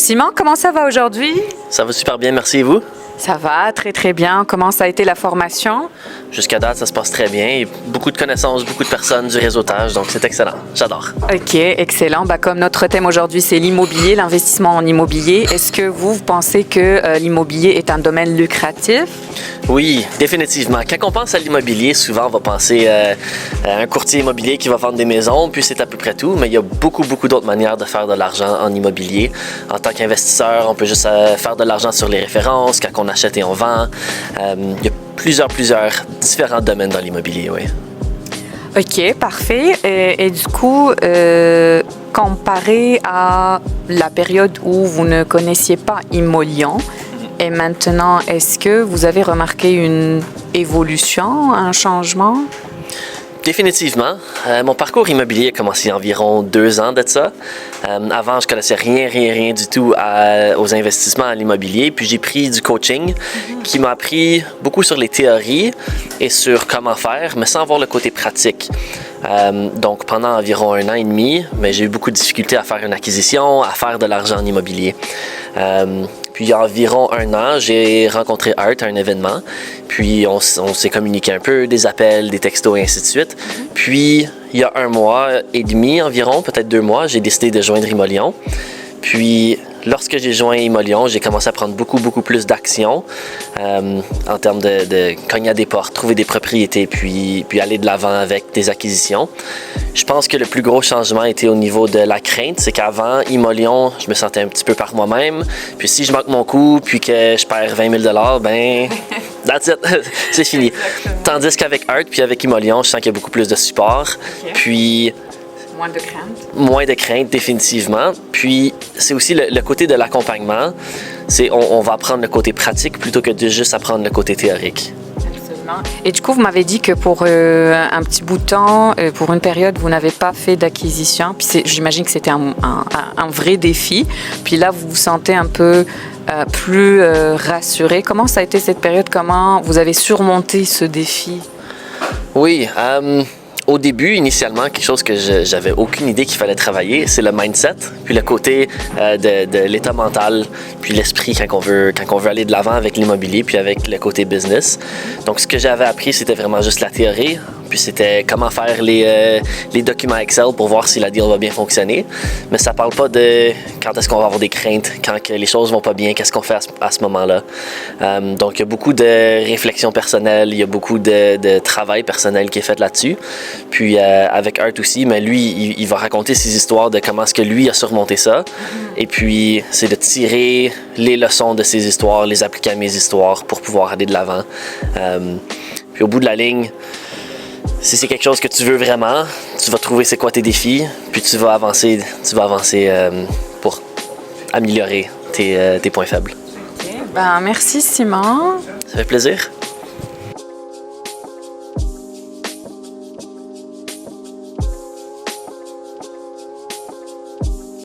Simon, comment ça va aujourd'hui? Ça va super bien, merci et vous? Ça va, très très bien. Comment ça a été la formation? Jusqu'à date, ça se passe très bien. Et beaucoup de connaissances, beaucoup de personnes, du réseautage, donc c'est excellent. J'adore. OK, excellent. Comme notre thème aujourd'hui, c'est l'immobilier, l'investissement en immobilier, est-ce que vous pensez que l'immobilier est un domaine lucratif? Oui, définitivement. Quand on pense à l'immobilier, souvent on va penser à un courtier immobilier qui va vendre des maisons, puis c'est à peu près tout. Mais il y a beaucoup d'autres manières de faire de l'argent en immobilier. En tant qu'investisseur, on peut juste faire de l'argent sur les références, quand on achète et on vend. Il y a plusieurs différents domaines dans l'immobilier, oui. OK, parfait. Et du coup, comparé à la période où vous ne connaissiez pas Imolion, et maintenant, est-ce que vous avez remarqué une évolution, un changement? Définitivement. Mon parcours immobilier a commencé il y a environ 2 ans de ça. Avant, je connaissais rien du tout aux investissements à l'immobilier. Puis j'ai pris du coaching qui m'a appris beaucoup sur les théories et sur comment faire, mais sans avoir le côté pratique. Donc pendant environ 1 an et demi, j'ai eu beaucoup de difficultés à faire une acquisition, à faire de l'argent en immobilier. Puis il y a environ 1 an, j'ai rencontré Art à un événement. Puis on s'est communiqué un peu, des appels, des textos et ainsi de suite. Puis il y a 1 mois et demi environ, peut-être 2 mois, j'ai décidé de joindre Imolion. Puis lorsque j'ai joint Imolion, j'ai commencé à prendre beaucoup plus d'action en termes de cogner à des portes, trouver des propriétés, puis aller de l'avant avec des acquisitions. Je pense que le plus gros changement était au niveau de la crainte. C'est qu'avant, Imolion, je me sentais un petit peu par moi-même. Puis si je manque mon coup, puis que je perds 20 000 $, ben, that's it, c'est fini. Exactement. Tandis qu'avec Art, puis avec Imolion, je sens qu'il y a beaucoup plus de support. Okay. Puis moins de crainte. Moins de crainte, définitivement. Puis, c'est aussi le côté de l'accompagnement. On va apprendre le côté pratique plutôt que de juste apprendre le côté théorique. Absolument. Et du coup, vous m'avez dit que pour un petit bout de temps, pour une période, vous n'avez pas fait d'acquisition. Puis j'imagine que c'était un vrai défi. Puis là, vous vous sentez un peu plus rassuré. Comment ça a été cette période? Comment vous avez surmonté ce défi? Oui, au début, initialement, quelque chose que j'avais aucune idée qu'il fallait travailler, c'est le mindset, puis le côté de l'état mental, puis l'esprit quand on veut aller de l'avant avec l'immobilier, puis avec le côté business. Donc, ce que j'avais appris, c'était vraiment juste la théorie, puis c'était comment faire les documents Excel pour voir si la deal va bien fonctionner. Mais ça parle pas de quand est-ce qu'on va avoir des craintes, quand que les choses vont pas bien, qu'est-ce qu'on fait à ce moment-là. Donc, il y a beaucoup de réflexion personnelle, il y a beaucoup de travail personnel qui est fait là-dessus. Puis avec Art aussi, mais lui, il va raconter ses histoires de comment est-ce que lui a surmonté ça. Et puis, c'est de tirer les leçons de ses histoires, les appliquer à mes histoires pour pouvoir aller de l'avant. Puis au bout de la ligne, si c'est quelque chose que tu veux vraiment, tu vas trouver c'est quoi tes défis, puis tu vas avancer pour améliorer tes points faibles. Okay. Merci Simon. Ça fait plaisir.